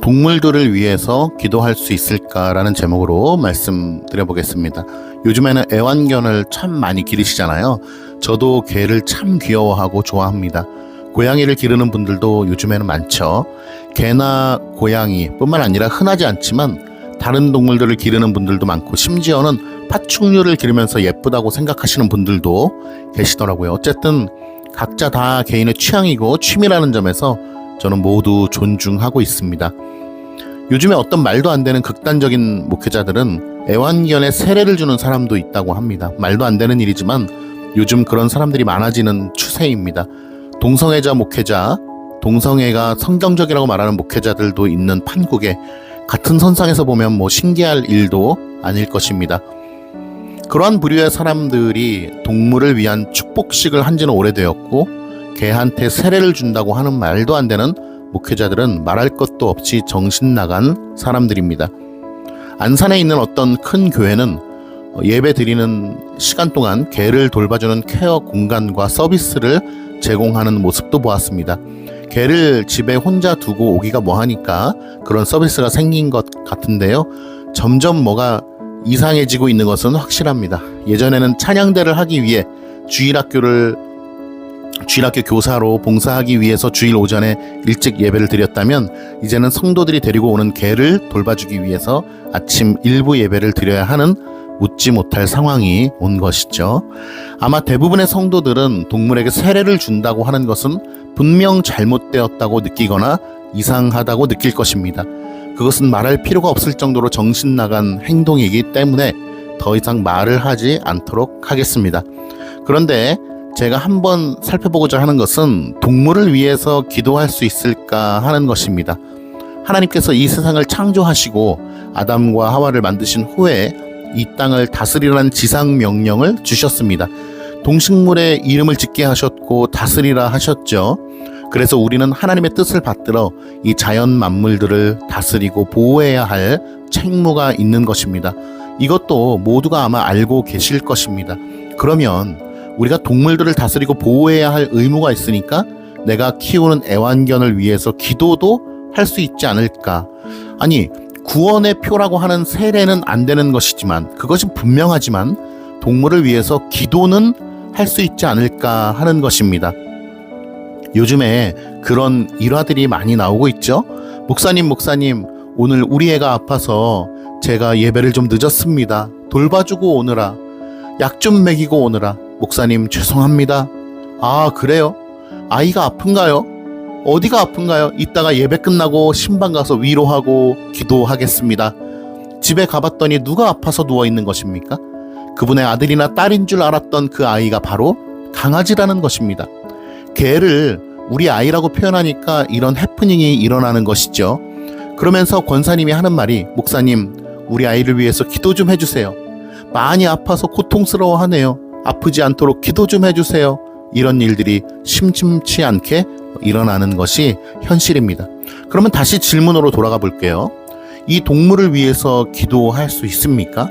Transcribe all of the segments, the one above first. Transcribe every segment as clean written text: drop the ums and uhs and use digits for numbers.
동물들을 위해서 기도할 수 있을까라는 제목으로 말씀드려보겠습니다. 요즘에는 애완견을 참 많이 기르시잖아요. 저도 개를 참 귀여워하고 좋아합니다. 고양이를 기르는 분들도 요즘에는 많죠. 개나 고양이 뿐만 아니라 흔하지 않지만 다른 동물들을 기르는 분들도 많고, 심지어는 파충류를 기르면서 예쁘다고 생각하시는 분들도 계시더라고요. 어쨌든 각자 다 개인의 취향이고 취미라는 점에서 저는 모두 존중하고 있습니다. 요즘에 어떤 말도 안 되는 극단적인 목회자들은 애완견에 세례를 주는 사람도 있다고 합니다. 말도 안 되는 일이지만 요즘 그런 사람들이 많아지는 추세입니다. 동성애자 목회자, 동성애가 성경적이라고 말하는 목회자들도 있는 판국에 같은 선상에서 보면 신기할 일도 아닐 것입니다. 그러한 부류의 사람들이 동물을 위한 축복식을 한 지는 오래되었고, 개한테 세례를 준다고 하는 말도 안 되는 목회자들은 말할 것도 없이 정신 나간 사람들입니다. 안산에 있는 어떤 큰 교회는 예배 드리는 시간 동안 개를 돌봐주는 케어 공간과 서비스를 제공하는 모습도 보았습니다. 개를 집에 혼자 두고 오기가 뭐하니까 그런 서비스가 생긴 것 같은데요. 점점 뭐가 이상해지고 있는 것은 확실합니다. 예전에는 찬양대를 하기 위해 주일학교 교사로 봉사하기 위해서 주일 오전에 일찍 예배를 드렸다면, 이제는 성도들이 데리고 오는 개를 돌봐주기 위해서 아침 일부 예배를 드려야 하는 묻지 못할 상황이 온 것이죠. 아마 대부분의 성도들은 동물에게 세례를 준다고 하는 것은 분명 잘못되었다고 느끼거나 이상하다고 느낄 것입니다. 그것은 말할 필요가 없을 정도로 정신 나간 행동이기 때문에 더 이상 말을 하지 않도록 하겠습니다. 그런데 제가 한번 살펴보고자 하는 것은 동물을 위해서 기도할 수 있을까 하는 것입니다. 하나님께서 이 세상을 창조하시고 아담과 하와를 만드신 후에 이 땅을 다스리라는 지상 명령을 주셨습니다. 동식물의 이름을 짓게 하셨고 다스리라 하셨죠. 그래서 우리는 하나님의 뜻을 받들어 이 자연 만물들을 다스리고 보호해야 할 책무가 있는 것입니다. 이것도 모두가 아마 알고 계실 것입니다. 그러면 우리가 동물들을 다스리고 보호해야 할 의무가 있으니까 내가 키우는 애완견을 위해서 기도도 할 수 있지 않을까? 아니, 구원의 표라고 하는 세례는 안 되는 것이지만, 그것이 분명하지만 동물을 위해서 기도는 할 수 있지 않을까 하는 것입니다. 요즘에 그런 일화들이 많이 나오고 있죠. 목사님, 오늘 우리 애가 아파서 제가 예배를 좀 늦었습니다. 돌봐주고 오느라, 약 좀 먹이고 오느라. 목사님, 죄송합니다. 아, 그래요? 아이가 아픈가요? 어디가 아픈가요? 이따가 예배 끝나고 신방 가서 위로하고 기도하겠습니다. 집에 가봤더니 누가 아파서 누워있는 것입니까? 그분의 아들이나 딸인 줄 알았던 그 아이가 바로 강아지라는 것입니다. 개를 우리 아이라고 표현하니까 이런 해프닝이 일어나는 것이죠. 그러면서 권사님이 하는 말이, 목사님, 우리 아이를 위해서 기도 좀 해주세요. 많이 아파서 고통스러워하네요. 아프지 않도록 기도 좀 해주세요. 이런 일들이 심심치 않게 일어나는 것이 현실입니다. 그러면 다시 질문으로 돌아가 볼게요. 이 동물을 위해서 기도할 수 있습니까?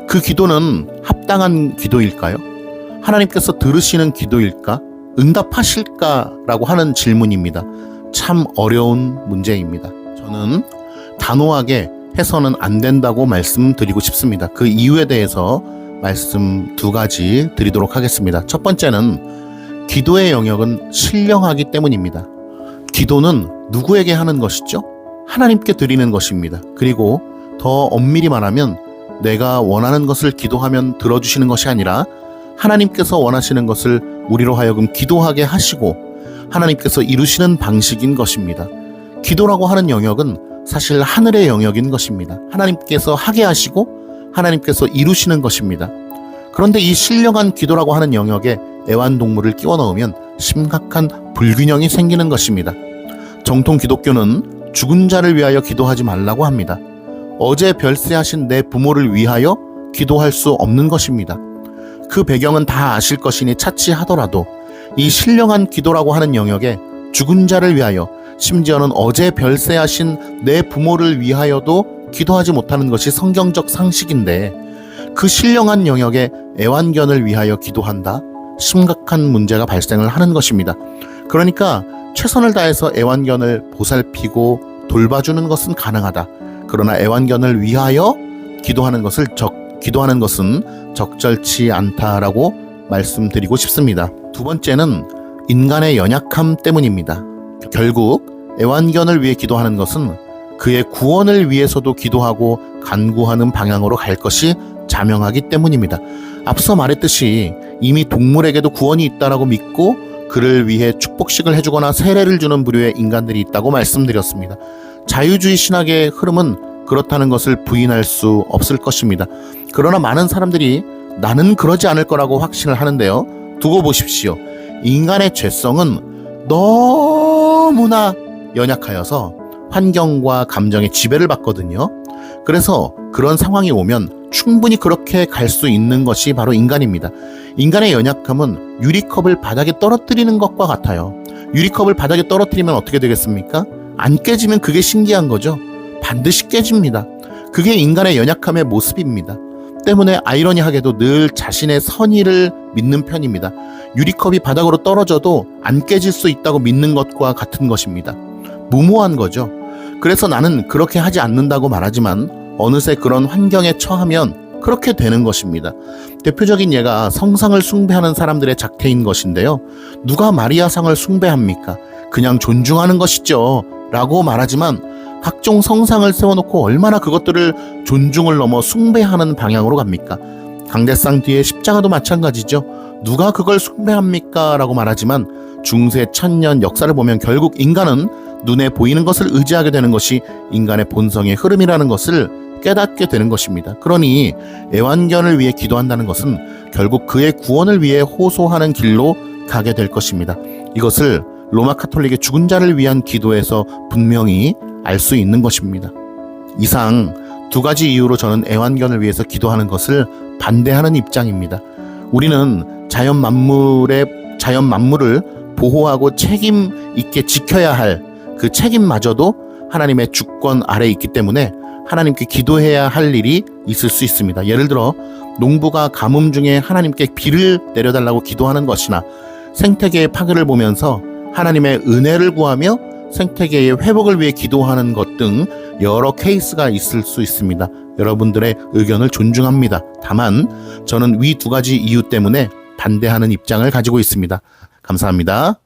그 기도는 합당한 기도일까요? 하나님께서 들으시는 기도일까? 응답하실까라고 하는 질문입니다. 참 어려운 문제입니다. 저는 단호하게 해서는 안 된다고 말씀드리고 싶습니다. 그 이유에 대해서 말씀 두 가지 드리도록 하겠습니다. 첫 번째는 기도의 영역은 신령하기 때문입니다. 기도는 누구에게 하는 것이죠? 하나님께 드리는 것입니다. 그리고 더 엄밀히 말하면 내가 원하는 것을 기도하면 들어주시는 것이 아니라 하나님께서 원하시는 것을 우리로 하여금 기도하게 하시고 하나님께서 이루시는 방식인 것입니다. 기도라고 하는 영역은 사실 하늘의 영역인 것입니다. 하나님께서 하게 하시고 하나님께서 이루시는 것입니다. 그런데 이 신령한 기도라고 하는 영역에 애완동물을 끼워 넣으면 심각한 불균형이 생기는 것입니다. 정통 기독교는 죽은 자를 위하여 기도하지 말라고 합니다. 어제 별세하신 내 부모를 위하여 기도할 수 없는 것입니다. 그 배경은 다 아실 것이니 차치하더라도 이 신령한 기도라고 하는 영역에 죽은 자를 위하여, 심지어는 어제 별세하신 내 부모를 위하여도 기도하지 못하는 것이 성경적 상식인데, 그 신령한 영역에 애완견을 위하여 기도한다? 심각한 문제가 발생을 하는 것입니다. 그러니까 최선을 다해서 애완견을 보살피고 돌봐주는 것은 가능하다. 그러나 애완견을 위하여 기도하는 것은 적절치 않다라고 말씀드리고 싶습니다. 두 번째는 인간의 연약함 때문입니다. 결국 애완견을 위해 기도하는 것은 그의 구원을 위해서도 기도하고 간구하는 방향으로 갈 것이 자명하기 때문입니다. 앞서 말했듯이 이미 동물에게도 구원이 있다라고 믿고 그를 위해 축복식을 해주거나 세례를 주는 부류의 인간들이 있다고 말씀드렸습니다. 자유주의 신학의 흐름은 그렇다는 것을 부인할 수 없을 것입니다. 그러나 많은 사람들이 나는 그러지 않을 거라고 확신을 하는데요. 두고 보십시오. 인간의 죄성은 너무나 연약하여서 환경과 감정의 지배를 받거든요. 그래서 그런 상황이 오면 충분히 그렇게 갈 수 있는 것이 바로 인간입니다. 인간의 연약함은 유리컵을 바닥에 떨어뜨리는 것과 같아요. 유리컵을 바닥에 떨어뜨리면 어떻게 되겠습니까? 안 깨지면 그게 신기한 거죠. 반드시 깨집니다. 그게 인간의 연약함의 모습입니다. 때문에 아이러니하게도 늘 자신의 선의를 믿는 편입니다. 유리컵이 바닥으로 떨어져도 안 깨질 수 있다고 믿는 것과 같은 것입니다. 무모한 거죠. 그래서 나는 그렇게 하지 않는다고 말하지만 어느새 그런 환경에 처하면 그렇게 되는 것입니다. 대표적인 예가 성상을 숭배하는 사람들의 작태인 것인데요. 누가 마리아상을 숭배합니까? 그냥 존중하는 것이죠 라고 말하지만 각종 성상을 세워놓고 얼마나 그것들을 존중을 넘어 숭배하는 방향으로 갑니까? 강대상 뒤에 십자가도 마찬가지죠. 누가 그걸 숭배합니까? 라고 말하지만 중세 천년 역사를 보면 결국 인간은 눈에 보이는 것을 의지하게 되는 것이 인간의 본성의 흐름이라는 것을 깨닫게 되는 것입니다. 그러니 애완견을 위해 기도한다는 것은 결국 그의 구원을 위해 호소하는 길로 가게 될 것입니다. 이것을 로마 카톨릭의 죽은 자를 위한 기도에서 분명히 알 수 있는 것입니다. 이상 두 가지 이유로 저는 애완견을 위해서 기도하는 것을 반대하는 입장입니다. 우리는 자연 만물을 보호하고 책임 있게 지켜야 할 그 책임마저도 하나님의 주권 아래에 있기 때문에 하나님께 기도해야 할 일이 있을 수 있습니다. 예를 들어 농부가 가뭄 중에 하나님께 비를 내려달라고 기도하는 것이나 생태계의 파괴를 보면서 하나님의 은혜를 구하며 생태계의 회복을 위해 기도하는 것 등 여러 케이스가 있을 수 있습니다. 여러분들의 의견을 존중합니다. 다만 저는 위 두 가지 이유 때문에 반대하는 입장을 가지고 있습니다. 감사합니다.